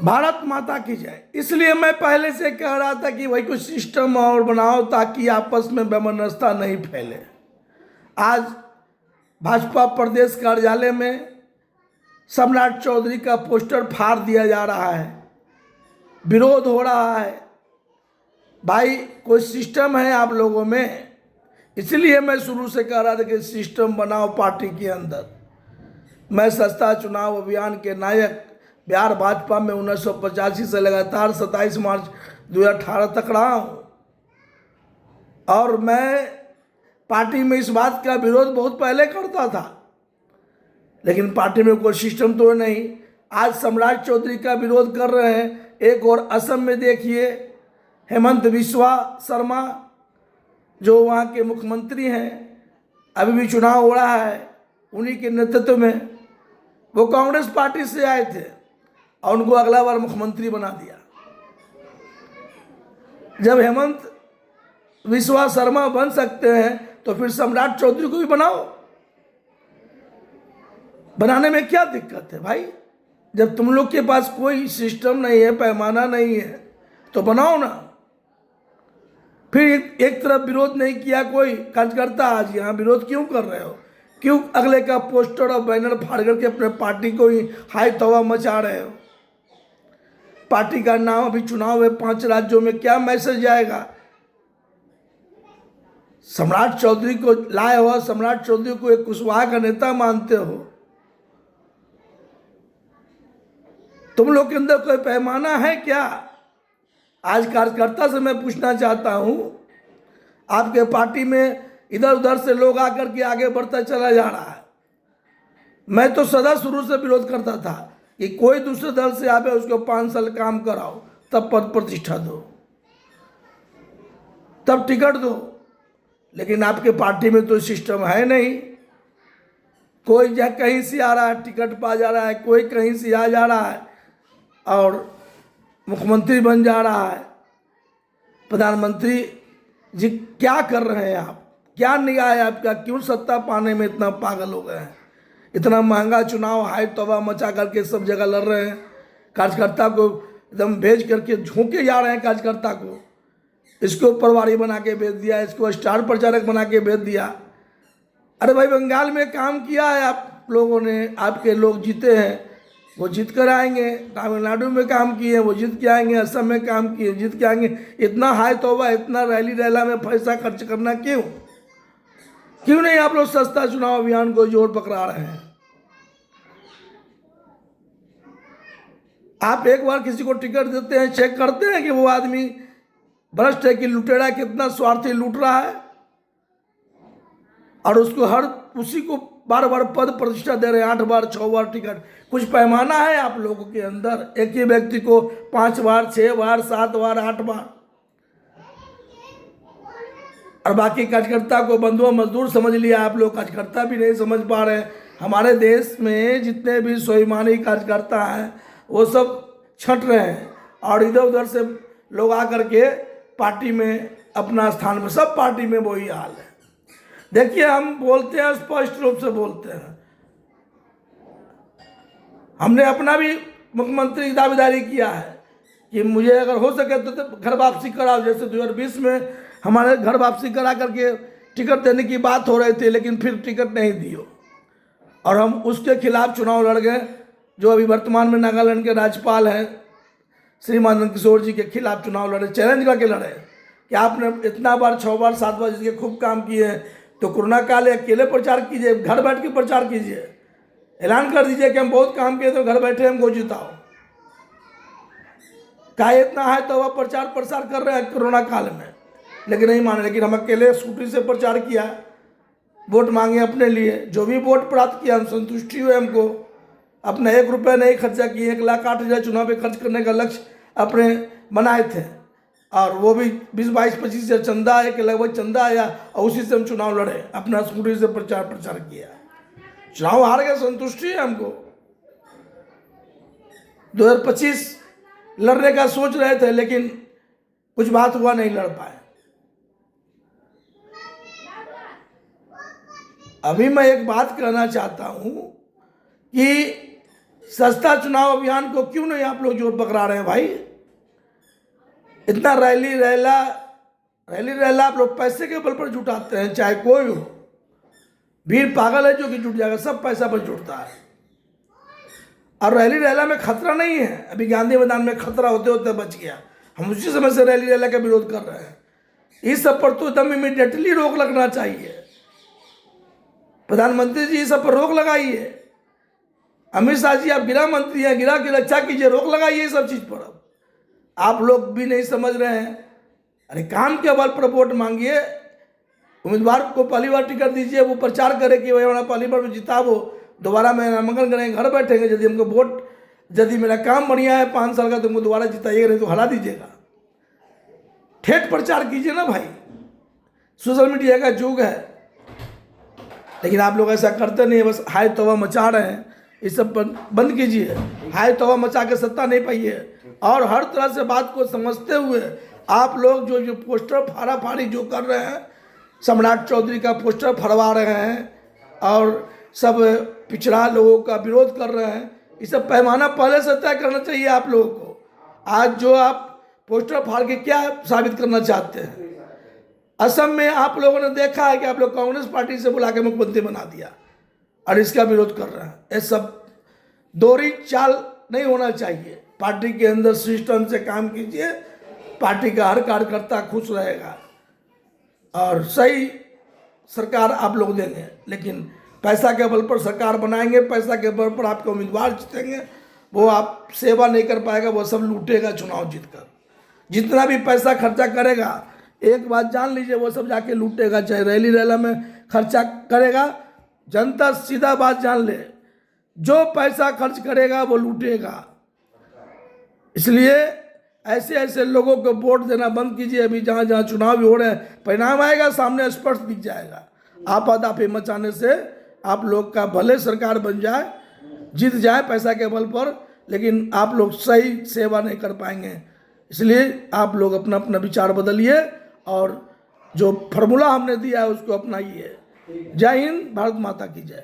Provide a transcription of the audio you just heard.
भारत माता की जय। इसलिए मैं पहले से कह रहा था कि भाई कुछ सिस्टम और बनाओ ताकि आपस में वैमनस्यता नहीं फैले। आज भाजपा प्रदेश कार्यालय में सम्राट चौधरी का पोस्टर फाड़ दिया जा रहा है, विरोध हो रहा है। भाई कोई सिस्टम है आप लोगों में? इसलिए मैं शुरू से कह रहा था कि सिस्टम बनाओ पार्टी के अंदर। मैं सस्ता चुनाव अभियान के नायक बिहार भाजपा में 1985 से लगातार 27 मार्च 2018 तक रहा हूँ और मैं पार्टी में इस बात का विरोध बहुत पहले करता था, लेकिन पार्टी में कोई सिस्टम तो नहीं। आज सम्राट चौधरी का विरोध कर रहे हैं। एक और असम में देखिए, हेमंत बिस्वा शर्मा जो वहाँ के मुख्यमंत्री हैं, अभी भी चुनाव हो रहा है उन्हीं के नेतृत्व में। वो कांग्रेस पार्टी से आए थे और उनको अगला बार मुख्यमंत्री बना दिया। जब हेमंत बिस्वा शर्मा बन सकते हैं तो फिर सम्राट चौधरी को भी बनाओ। बनाने में क्या दिक्कत है भाई? जब तुम लोग के पास कोई सिस्टम नहीं है, पैमाना नहीं है, तो बनाओ ना। फिर एक तरफ विरोध नहीं किया कोई कार्यकर्ता, आज यहाँ विरोध क्यों कर रहे हो? क्यों अगले का पोस्टर और बैनर फाड़ करके अपने पार्टी को ही हाई तवा मचा रहे हो? पार्टी का नाम, अभी चुनाव है 5 राज्यों में, क्या मैसेज जाएगा? सम्राट चौधरी को लाए हो, सम्राट चौधरी को एक कुशवाहा का नेता मानते हो। तुम लोग के अंदर कोई पैमाना है क्या? आज कार्यकर्ता से मैं पूछना चाहता हूं, आपके पार्टी में इधर उधर से लोग आकर के आगे बढ़ता चला जा रहा है। मैं तो सदा शुरू से विरोध करता था कि कोई दूसरे दल से आवे उसको 5 साल काम कराओ, तब पद प्रतिष्ठा दो, तब टिकट दो। लेकिन आपके पार्टी में तो सिस्टम है नहीं। कोई कहीं से आ रहा है, टिकट पा जा रहा है, कोई कहीं से आ जा रहा है और मुख्यमंत्री बन जा रहा है। प्रधानमंत्री जी क्या कर रहे हैं आप? क्या निगाह है आपका? क्यों सत्ता पाने में इतना पागल हो गए हैं? इतना महंगा चुनाव हाई तौबा मचा करके सब जगह लड़ रहे हैं। कार्यकर्ता को एकदम भेज करके झोंके जा रहे हैं कार्यकर्ता को। इसको प्रभारी बना के भेज दिया, इसको स्टार प्रचारक बना के भेज दिया। अरे भाई, बंगाल में काम किया है आप लोगों ने, आपके लोग जीते हैं, वो जीत कर आएंगे। तमिलनाडु में काम किए, वो जीत के आएंगे। असम में काम किए, जीत के आएंगे। इतना हाई तौबा, इतना रैली रैला में पैसा खर्च करना क्यों? क्यों नहीं आप लोग सस्ता चुनाव अभियान को जोर पकड़ा रहे हैं? आप एक बार किसी को टिकट देते हैं, चेक करते हैं कि वो आदमी भ्रष्ट है कि लुटेरा, कितना स्वार्थी लूट रहा है, और उसको उसी को बार बार पद प्रतिष्ठा दे रहे हैं, 8 बार 6 बार टिकट। कुछ पैमाना है आप लोगों के अंदर? एक ही व्यक्ति को 5 बार 6 बार 7 बार 8 बार, और बाकी कार्यकर्ता को बंधुआ मजदूर समझ लिया आप लोग। कार्यकर्ता भी नहीं समझ पा रहे हैं। हमारे देश में जितने भी स्वाभिमानी कार्यकर्ता हैं वो सब छट रहे हैं और इधर उधर से लोग आकर के पार्टी में अपना स्थान में, सब पार्टी में वही हाल है। देखिए, हम बोलते हैं, स्पष्ट रूप से बोलते हैं। हमने अपना भी मुख्यमंत्री की दावेदारी किया है कि मुझे अगर हो सके तो घर वापसी कराओ। जैसे 2020 में हमारे घर वापसी करा करके टिकट देने की बात हो रही थी, लेकिन फिर टिकट नहीं दियो और हम उसके खिलाफ चुनाव लड़ गए। जो अभी वर्तमान में नागालैंड के राज्यपाल हैं श्रीमान नंद किशोर जी के खिलाफ चुनाव लड़े, चैलेंज करके लड़े कि आपने इतना बार 6 बार 7 बार जिसके खूब काम किए हैं, तो कोरोना काल अकेले प्रचार कीजिए, घर बैठ के प्रचार कीजिए, ऐलान कर दीजिए कि हम बहुत काम किए तो घर बैठे हमको जिताओ। क्या इतना है तो वह प्रचार प्रसार कर रहे हैं कोरोना काल में, लेकिन नहीं माने। लेकिन हम अकेले स्कूटी से प्रचार किया, वोट मांगे अपने लिए, जो भी वोट प्राप्त किया हम संतुष्टि हुए। हमको अपना 1 रुपया नहीं खर्चा किए, 1,08,000 चुनाव पे खर्च करने का लक्ष्य अपने बनाए थे और वो भी 20-22-25 से चंदा आया, के लगभग चंदा आया और उसी से हम चुनाव लड़े, अपना स्कूटी से प्रचार प्रसार किया। चुनाव हार गए, संतुष्टि है हमको। 2025 लड़ने का सोच रहे थे, लेकिन कुछ बात हुआ, नहीं लड़ पाए। अभी मैं एक बात कहना चाहता हूं कि सस्ता चुनाव अभियान को क्यों नहीं आप लोग जोर पकड़ा रहे हैं भाई? इतना रैली रैला आप लोग पैसे के बल पर जुटाते हैं, चाहे कोई हो। भीड़ पागल है जो कि जुट जाएगा, सब पैसा पर जुटता है। और रैली रैला में खतरा नहीं है। अभी गांधी मैदान में खतरा होते होते बच गया। हम उसी समय से रैली रैला का विरोध कर रहे हैं। इस सब पर तो एकदम इमीडिएटली रोक लगना चाहिए। प्रधानमंत्री जी इस सब पर रोक लगाइए। अमित शाह जी आप गृह मंत्री हैं, गृह की रक्षा कीजिए, रोक लगाइए सब चीज़ पर। अब आप लोग भी नहीं समझ रहे हैं। अरे काम के बल पर वोट मांगिए, उम्मीदवार को पहली बार टिकट दीजिए, वो प्रचार करे कि वही हमारा पहली बार में जीता, वो दोबारा मैं नामांकन करेंगे, घर बैठेंगे। यदि हमको वोट, यदि मेरा काम बढ़िया है 5 साल का, तो हमको दोबारा जिताइएगा, नहीं तो हरा दीजिएगा। ठेठ प्रचार कीजिए ना भाई। सोशल मीडिया का युग है, लेकिन आप लोग ऐसा करते नहीं है, बस हाय तौबा मचा रहे हैं। इस सब बंद कीजिए। हाय तौबा मचा के सत्ता नहीं पाइए। और हर तरह से बात को समझते हुए आप लोग जो पोस्टर फाड़ी जो कर रहे हैं, सम्राट चौधरी का पोस्टर फड़वा रहे हैं और सब पिछड़ा लोगों का विरोध कर रहे हैं, ये सब पैमाना पहले से तय करना चाहिए आप लोगों को। आज जो आप पोस्टर फाड़ के क्या साबित करना चाहते हैं? असम में आप लोगों ने देखा है कि आप लोग कांग्रेस पार्टी से बुला के मुख्यमंत्री बना दिया और इसका विरोध कर रहे हैं। ये सब दोहरी चाल नहीं होना चाहिए। पार्टी के अंदर सिस्टम से काम कीजिए, पार्टी का हर कार्यकर्ता खुश रहेगा और सही सरकार आप लोग देंगे। लेकिन पैसा के बल पर सरकार बनाएंगे, पैसा के बल पर आपके उम्मीदवार जीतेंगे, वो आप सेवा नहीं कर पाएगा, वो सब लूटेगा चुनाव जीतकर। जितना भी पैसा खर्चा करेगा, एक बात जान लीजिए, वो सब जाके लूटेगा। चाहे रैली रैला में खर्चा करेगा, जनता सीधा बात जान ले, जो पैसा खर्च करेगा वो लूटेगा। इसलिए ऐसे ऐसे लोगों को वोट देना बंद कीजिए। अभी जहाँ जहाँ चुनाव भी हो रहे हैं, परिणाम आएगा सामने, स्पष्ट दिख जाएगा। आपादापी मचाने से आप लोग का भले सरकार बन जाए, जीत जाए पैसा के बल पर, लेकिन आप लोग सही सेवा नहीं कर पाएंगे। इसलिए आप लोग अपना अपना विचार बदलिए और जो फार्मूला हमने दिया है उसको अपनाइए। जय हिंद, भारत माता की जय।